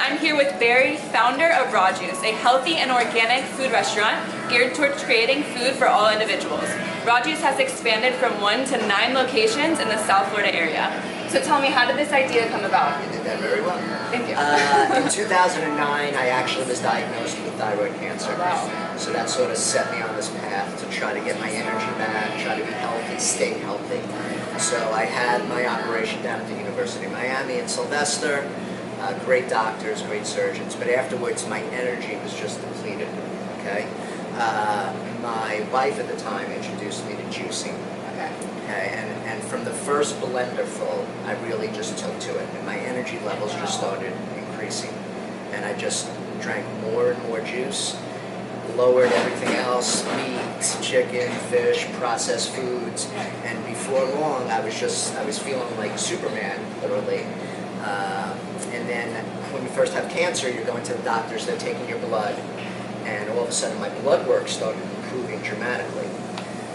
I'm here with Barry, founder of Raw Juice, a healthy and organic food restaurant geared towards creating food for all individuals. Raw Juice has expanded from 1 to 9 locations in the South Florida area. So tell me, how did this idea come about? You did that very well. Thank you. In 2009, I actually was diagnosed with thyroid cancer. Wow. So that sort of set me on this path to try to get my energy back, try to be healthy, stay healthy. So I had my operation down at the University of Miami in Sylvester. Great doctors, great surgeons, but afterwards my energy was just depleted, okay? My wife at the time introduced me to juicing. Okay, and from the first blender full, I really just took to it, and my energy levels just started increasing. And I just drank more and more juice, lowered everything else, meat, chicken, fish, processed foods, and before long I was feeling like Superman, literally. And then when you first have cancer, you're going to the doctors, they're taking your blood, and all of a sudden my blood work started improving dramatically.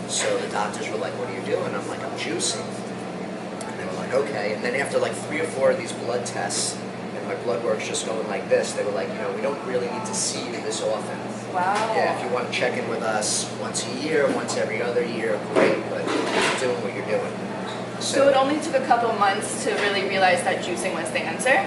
So the doctors were like, "What are you doing?" I'm like, "I'm juicing." And they were like, "Okay." And then after like 3 or 4 of these blood tests, and my blood work's just going like this, they were like, "You know, we don't really need to see you this often. Wow. Yeah, if you want to check in with us once a year, once every other year, great, but keep doing what you're doing." So it only took a couple months to really realize that juicing was the answer?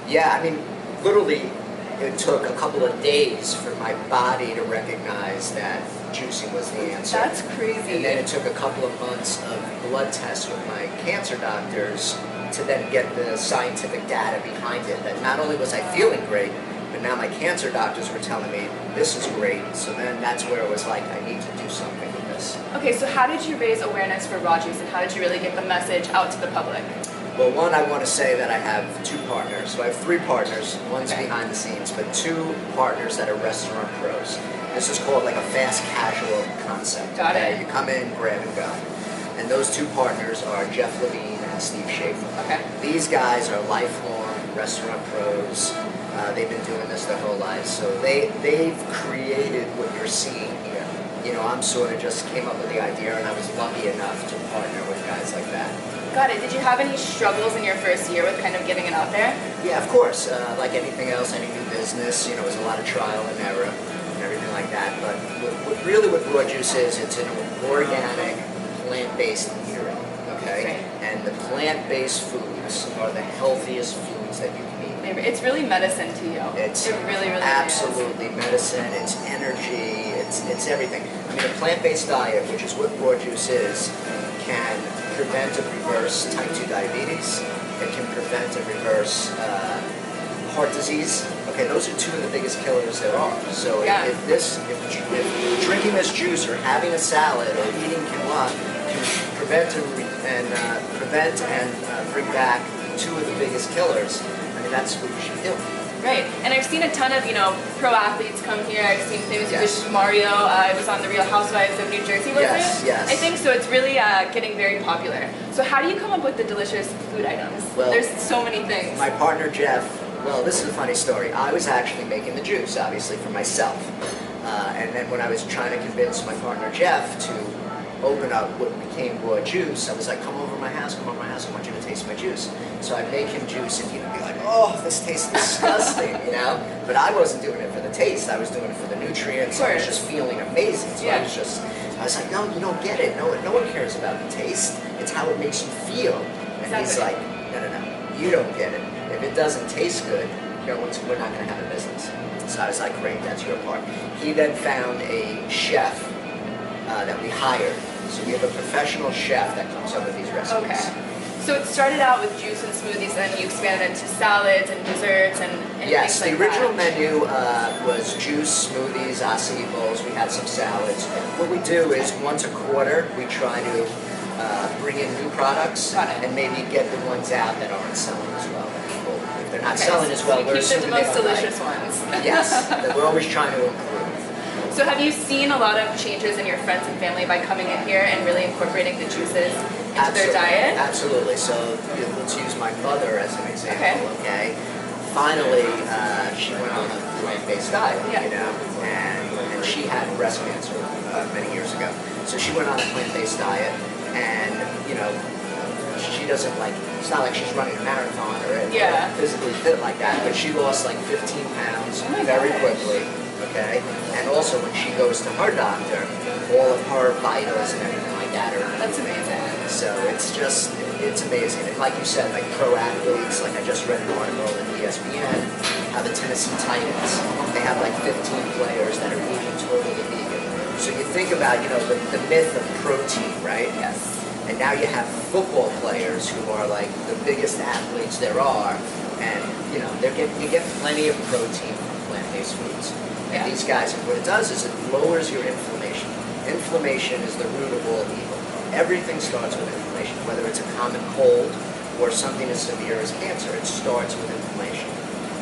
Yeah, I mean, literally, it took a couple of days for my body to recognize that juicing was the answer. That's crazy. And then it took a couple of months of blood tests with my cancer doctors to then get the scientific data behind it, that not only was I feeling great, but now my cancer doctors were telling me, this is great. So then that's where it was like, I need to do something with this. Okay, so how did you raise awareness for Raw Juice, and how did you really get the message out to the public? Well, one, I want to say that I have 2 partners. So I have 3 partners. One's behind the scenes, but 2 partners that are restaurant pros. This is called like a fast casual concept. Got it. You come in, grab and go. And those 2 partners are Jeff Levine and Steve Schaefer. Okay. These guys are lifelong restaurant pros. They've been doing this their whole lives. So they've created what you're seeing here. You know, I'm sort of just came up with the idea, and I was lucky enough to partner with guys like that. Got it. Did you have any struggles in your first year with kind of getting it out there? Yeah, of course. Like anything else, any new business, you know, there's a lot of trial and error and everything like that. But what Raw Juice is, it's an organic, plant-based eatery, okay? Right. And the plant-based foods are the healthiest foods that you can eat. It's really medicine to you. It really, really absolutely medicine. It's energy. It's everything. I mean, a plant-based diet, which is what Raw Juice is, can prevent and reverse type 2 diabetes. It can prevent and reverse heart disease. Okay, those are 2 of the biggest killers there are. So if drinking this juice or having a salad or eating quinoa can prevent and bring back 2 of the biggest killers, I mean, that's what you should do. Right, and I've seen a ton of, pro athletes come here. I've seen famous Mario. I was on The Real Housewives of New Jersey, was it? Yes. I think so. It's really getting very popular. So how do you come up with the delicious food items? Well, there's so many things. My partner Jeff, well, this is a funny story. I was actually making the juice, obviously, for myself. And then when I was trying to convince my partner Jeff to open up what became Raw Juice, I was like, come over to my house, I want you to taste my juice. So I'd make him juice, and he'd be like, oh, this tastes disgusting, you know? But I wasn't doing it for the taste, I was doing it for the nutrients. I was just feeling amazing. So I was like, no, you don't get it. No one cares about the taste. It's how it makes you feel. And he's like, no, you don't get it. If it doesn't taste good, we're not going to have a business. So I was like, great, that's your part. He then found a chef that we hired. So we have a professional chef that comes up with these recipes. Okay. So it started out with juice and smoothies, and then you expanded into salads and desserts and yes, things like the original that. menu was juice, smoothies, acai bowls. We had some salads. What we do is once a quarter we try to bring in new products and maybe get the ones out that aren't selling as well. If they're not selling as well, we're assuming the most delicious ones. Yes, we're always trying to improve. So have you seen a lot of changes in your friends and family by coming in here and really incorporating the juices into their diet? Absolutely. So let's use my mother as an example, okay? Finally, she went on a plant-based diet, and she had breast cancer many years ago. So she went on a plant-based diet, and, she doesn't like, it's not like she's running a marathon or physically fit like that, but she lost like 15 pounds very quickly, okay? And also when she goes to her doctor, all of her vitals and everything like that are... That's amazing. So it's just, it's amazing. And like you said, like pro athletes, like I just read an article in ESPN, how the Tennessee Titans, they have like 15 players that are eating totally vegan. So you think about, you know, the myth of protein, right? Yes. And now you have football players who are like the biggest athletes there are, and you know you get plenty of protein from plant-based foods. And these guys, and what it does is it lowers your inflammation. Inflammation is the root of all evil. Everything starts with inflammation, whether it's a common cold or something as severe as cancer. It starts with inflammation.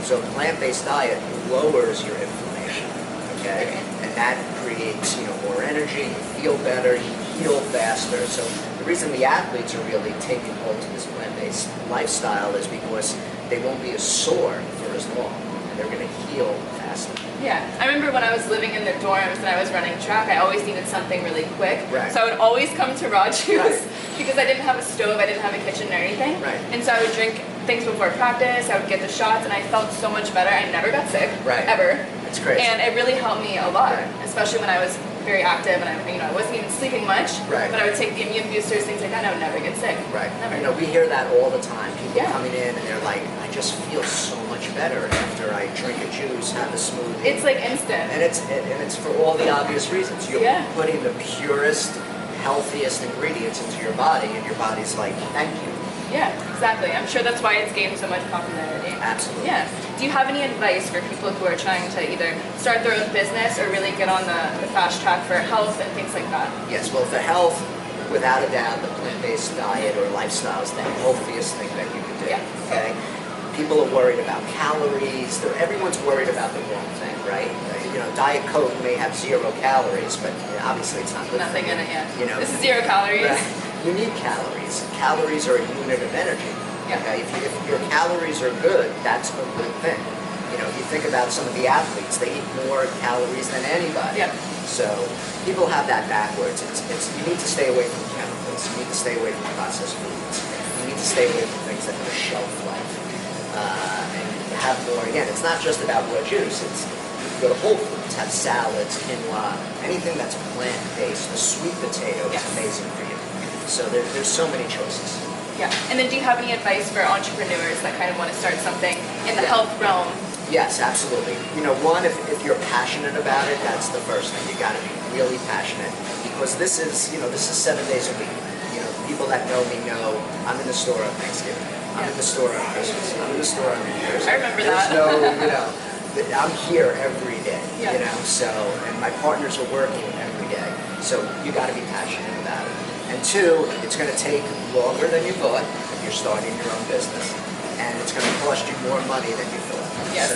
So a plant-based diet lowers your inflammation, okay? And that creates, you know, more energy. You feel better. You heal faster. So the reason the athletes are really taking hold to this plant-based lifestyle is because they won't be as sore for as long, and they're going to heal faster. Yeah, I remember when I was living in the dorms and I was running track, I always needed something really quick. Right. So I would always come to Raw Juice because I didn't have a stove, I didn't have a kitchen or anything. Right. And so I would drink things before practice, I would get the shots, and I felt so much better. I never got sick, ever. It's crazy. And it really helped me a lot, especially when I was very active and I wasn't even sleeping much. But I would take the immune boosters, things like that, and I would never get sick. Never. You know, we hear that all the time. People coming in and they're like, I just feel so much better after I drink a juice, have a smoothie. It's like instant. And it's for all the obvious reasons. You're putting the purest, healthiest ingredients into your body, and your body's like, thank you. Yeah, exactly. I'm sure that's why it's gained so much popularity. Absolutely. Yeah. Do you have any advice for people who are trying to either start their own business or really get on the fast track for health and things like that? Yes, well, for health, without a doubt, the plant-based diet or lifestyle is the healthiest thing that you can do. Okay? People are worried about calories. Everyone's worried about the wrong thing, right? You know, Diet Coke may have 0 calories, but obviously it's not good. Nothing in it, You know, this is 0 calories. You need calories. Calories are a unit of energy. Okay? If your calories are good, that's a good thing. You know, if you think about some of the athletes, they eat more calories than anybody. So people have that backwards. You need to stay away from chemicals. You need to stay away from processed foods. You need to stay away from things that have a shelf life. And have more. Again, it's not just about Raw Juice. It's you can go to Whole Foods, have salads, quinoa, anything that's plant-based. The sweet potato is amazing for you. So there's so many choices. Yeah. And then do you have any advice for entrepreneurs that kind of want to start something in the health realm? Yes, absolutely. You know, one, if you're passionate about it, that's the first thing. You got to be really passionate, because this is 7 days a week. You know, people that know me know I'm in the store on Thanksgiving. I'm in the store on Christmas. I'm in the store on New Year's. I remember that. There's no, you know, I'm here every day. You know, so, and my partners are working every day. So you got to be passionate about it. And two, it's going to take longer than you thought if you're starting your own business. And it's going to cost you more money than you thought. Yes.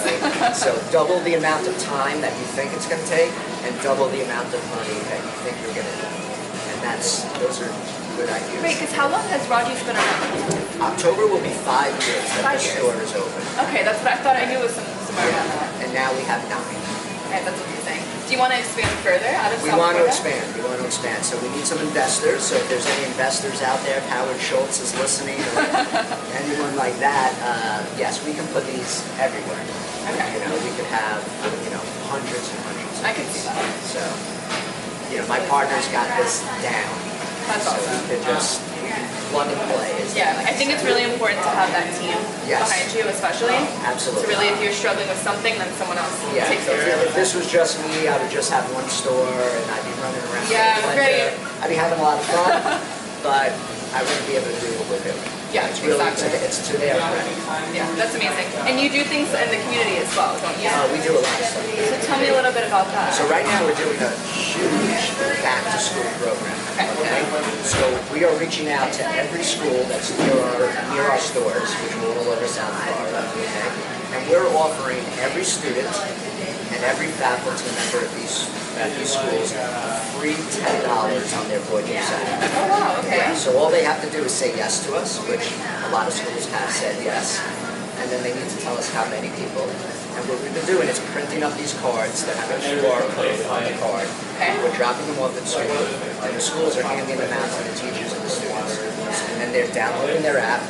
So double the amount of time that you think it's going to take, and double the amount of money that you think you're going to need. And those are good ideas. Wait, because how long has Raw Juce been around? October will be 5 years that the store is open. Okay, that's what I thought. I knew it was somewhere around that. And now we have 9. Okay, that's amazing. Do you want to expand further out of South Florida? We want to expand. So we need some investors. So if there's any investors out there, if Howard Schultz is listening, or anyone like that, yes, we can put these everywhere. Okay. You know, we could have, hundreds and hundreds. I can see that. So, my partner's got this down. That's awesome. So we could just plug and play. I think it's really important to have that team behind you, especially. Absolutely. So really, if you're struggling with something, then someone else takes over. If this was just me, I would just have one store and I'd be running around. Great. I'd be having a lot of fun, but I wouldn't be able to do what we're doing. Yeah, it's really exactly. It's to their credit. Yeah, that's amazing. And you do things in the community as well, don't you? We do a lot of stuff. So tell me a little bit about that. So right now we're doing a huge back-to-school program. Okay. So we are reaching out to every school that's near our stores, which are all over South Florida. Okay. And we're offering every student and every faculty member at these schools free $10 on their Raw Juice site. Oh wow, okay. So all they have to do is say yes to us, which a lot of schools have said yes, and then they need to tell us how many people. And what we've been doing is printing up these cards that have a QR code on the card. Okay. We're dropping them off at school, and the schools are handing them out to the teachers and the students. And then they're downloading their app.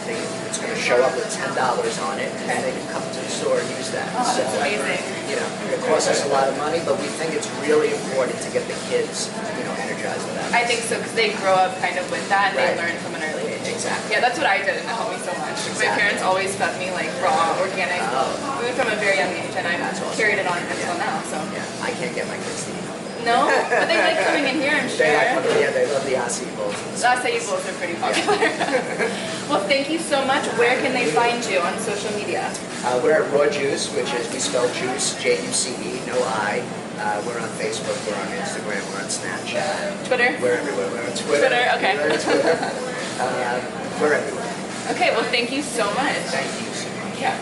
It's going to show up with $10 on it, and then they can come to the store and use that. Oh, that's amazing. You know, it costs us a lot of money, but we think it's really important to get the kids, you know, energized with that. I think so, because they grow up kind of with that, and Right. they learn from an early age. Exactly. Yeah, that's what I did, and it helped me so much. My Exactly. parents always fed me like raw, organic food from a very young age, and I've That's awesome. carried it on until now. So Yeah, I can't get my kids to eat. no, but they like coming in here, I'm sure. They love the acai bowls. The acai bowls are pretty popular. Well, thank you so much. Where can they find you on social media? We're at Raw Juice, which is, we spell juice, Juce, no I. We're on Facebook, we're on Instagram, we're on Snapchat. Twitter? We're everywhere. We're on Twitter. Twitter, okay. We're on Twitter. We're everywhere. Okay, well, thank you so much. Thank you so much. Yeah.